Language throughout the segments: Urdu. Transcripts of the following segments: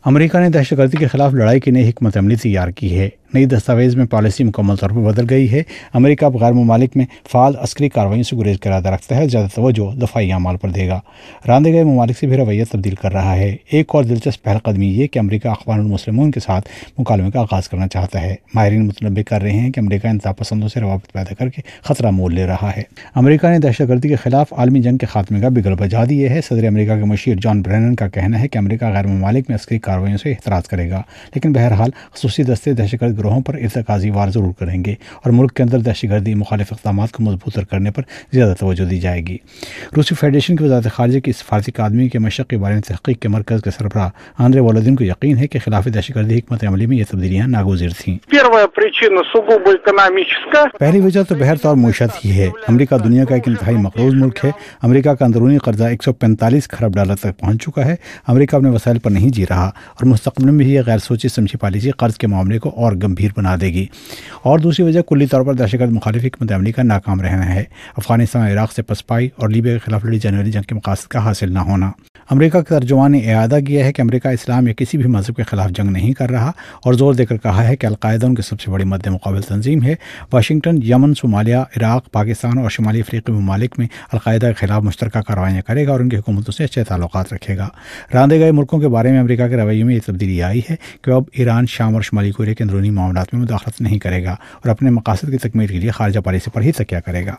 امریکہ نے دہشت گردی کے خلاف لڑائی کی نئی حکمت عملی تیار کی ہے۔ نئی دستاویز میں پالیسی مکمل طور پر بدل گئی ہے۔ امریکہ اب غیر ممالک میں فعال عسکری کارروائیوں سے گریز کا ارادہ رکھتا ہے، زیادہ توجہ دفاعی اعمال پر دے گا۔ راندے گئے ممالک سے بھی رویہ تبدیل کر رہا ہے۔ ایک اور دلچسپ پہل قدمی یہ کہ امریکہ اخوان المسلمون کے ساتھ مکالمے کا آغاز کرنا چاہتا ہے۔ ماہرین متنبع کر رہے ہیں کہ امریکہ انتہا پسندوں سے روابط پیدا کر کے خطرہ مول لے رہا ہے۔ امریکہ نے دہشت گردی کے خلاف عالمی جنگ کے خاتمے کا بگل بجا دیے ہے۔ صدر امریکہ کے مشیر جان برینن کا کہنا ہے کہ امریکہ غیر ممالک میں عسکری کارروائیوں سے احتراز کرے گا، لیکن بہرحال خصوصی دستے دہشت گرد گروہوں پر ارتکازی وار ضرور کریں گے اور ملک کے اندر دہشت گردی مخالف اقدامات کو مضبوط تر کرنے پر زیادہ توجہ دی جائے گی۔ روسی فیڈریشن کی وزارت خارجہ کی سفارتی اکادمی کے مشرق کے بارے میں تحقیق کے مرکز کے سربراہ آندرے والودین کو یقین ہے کہ خلاف دہشت گردی حکمت عملی میں یہ تبدیلیاں ناگزیر تھیں۔ پہلی وجہ تو بہر طور معیشت ہی ہے۔ امریکہ دنیا کا ایک انتہائی مقروض ملک ہے۔ امریکہ کا اندرونی قرضہ 145 خرب ڈالر تک پہنچ چکا ہے۔ امریکہ اپنے وسائل پر نہیں جی رہا اور مستقبل میں بھی یہ غیر سوچی سمجھی پالیسی قرض کے معاملے کو اور گمبھیر بنا دے گی۔ اور دوسری وجہ کلی طور پر دہشت گرد مخالف حکمت عملی کا ناکام رہنا ہے، افغانستان اور عراق سے پسپائی اور لیبیا کے خلاف لڑی جانے والی جنگ کے مقاصد کا حاصل نہ ہونا۔ امریکہ کے ترجمان نے اعادہ کیا ہے کہ امریکہ اسلام یا کسی بھی مذہب کے خلاف جنگ نہیں کر رہا اور زور دے کر کہا ہے کہ القاعدہ ان کی سب سے بڑی مد مقابل تنظیم ہے۔ واشنگٹن یمن، صومالیہ، عراق، پاکستان اور شمالی افریقی ممالک میں القاعدہ کے خلاف مشترکہ کارروائیاں کرے گا اور ان کی حکومتوں سے اچھے تعلقات رکھے گا۔ راندے گئے ملکوں کے بارے میں امریکہ کے رویے میں یہ تبدیلی آئی ہے کہ اب ایران، شام اور شمالی کوریا کے اندرونی معاملات میں مداخلت نہیں کرے گا اور اپنے مقاصد کی تکمیل کے لیے خارجہ پالیسی پر ہی تکیہ کرے گا۔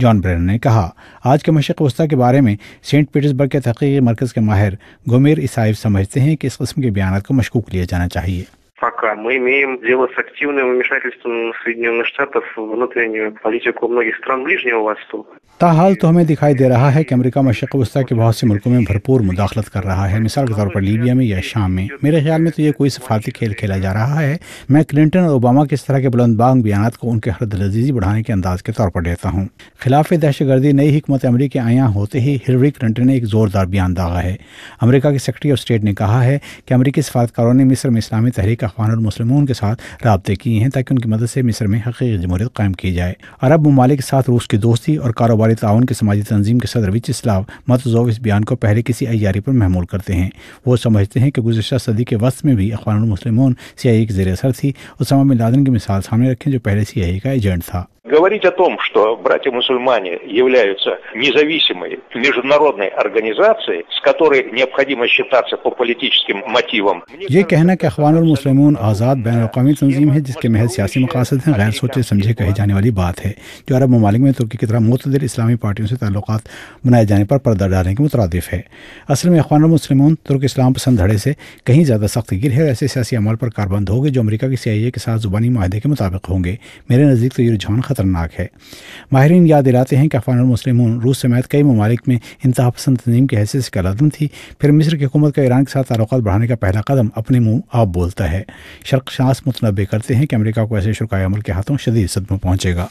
جان برینن نے کہا، آج کے مشرق وسطیٰ کے بارے میں سینٹ پیٹرزبرگ کے تحقیقی مرکز کے ماہر گومیر اسائیو سمجھتے ہیں کہ اس قسم کے بیانات کو مشکوک لیا جانا چاہیے۔ Пока мы имеем дело с активным вмешательством Соединенных Штатов в внутреннюю политику многих стран Ближнего Востока. تاحال تو ہمیں دکھائی دے رہا ہے کہ امریکہ مشرق وسطیٰ کے بہت سے ملکوں میں بھرپور مداخلت کر رہا ہے، مثال کے طور پر لیبیا میں یا شام میں۔ میرے خیال میں تو یہ کوئی سفارتی کھیل کھیلا جا رہا ہے۔ میں کلنٹن اور اوباما کے اس طرح کے بلند بانگ بیانات کو ان کے حد لذیذی بڑھانے کے انداز کے طور پر لیتا ہوں۔ خلاف دہشت گردی نئی حکمت عملی کے عیاں ہوتے ہی ہلری کلنٹن نے ایک زوردار بیان داغا ہے۔ امریکہ کے سیکرٹری آف اسٹیٹ نے کہا ہے کہ امریکی سفارتکاروں نے مصر میں اسلامی تحریک اخوان المسلمون کے ساتھ رابطے کیے ہیں تاکہ ان کی مدد سے مصر میں حقیقی جمہوریت قائم کی جائے۔ عرب ممالک کے ساتھ روس کی دوستی اور کاروباری تعاون کے سماجی تنظیم کے صدر ویچسلاو ماتوزوف اس بیان کو پہلے کسی عیاری پر محمول کرتے ہیں۔ وہ سمجھتے ہیں کہ گزشتہ صدی کے وسط میں بھی اخوان المسلمون CIA کے زیر اثر تھی۔ اسامہ بن لادن کی مثال سامنے رکھیں جو پہلے CIA کا ایجنٹ تھا۔ Говорить о том, что братья-мусульмане являются независимой международной организацией, с которой необходимо считаться по политическим мотивам. یہ کہنا کہ اخوان المسلمون آزاد بین الاقوامی تنظیم ہے جس کے محض سیاسی مقاصد ہیں، غیر سوچے سمجھے کہے جانے والی بات ہے، جو عرب ممالک میں ترکی کی طرح معتدل اسلامی پارٹیوں سے تعلقات بنائے جانے پر پردہ ڈالنے کے مترادف ہے۔ اصل میں اخوان المسلمون ترک اسلام پسند دھڑے سے کہیں زیادہ سخت گیر ہے اور ایسے سیاسی عمل پر کاربند ہوگے جو امریکہ کی CIA کے ساتھ زبانی معاہدے کے مطابق ہوں گے۔ میرے نزدیک تو یہ رجحان خطرناک ہے۔ ماہرین یاد دلاتے ہیں کہ اخوان المسلمون روس سمیت کئی ممالک میں انتہا پسند تنظیم کی حیثیت سے کالعدم تھی۔ پھر مصر کی حکومت کا ایران کے ساتھ تعلقات بڑھانے کا پہلا قدم اپنے منہ آپ بولتا ہے۔ شرق شناس متنبع کرتے ہیں کہ امریکہ کو ایسے شرکائے عمل کے ہاتھوں شدید صدمہ پہنچے گا۔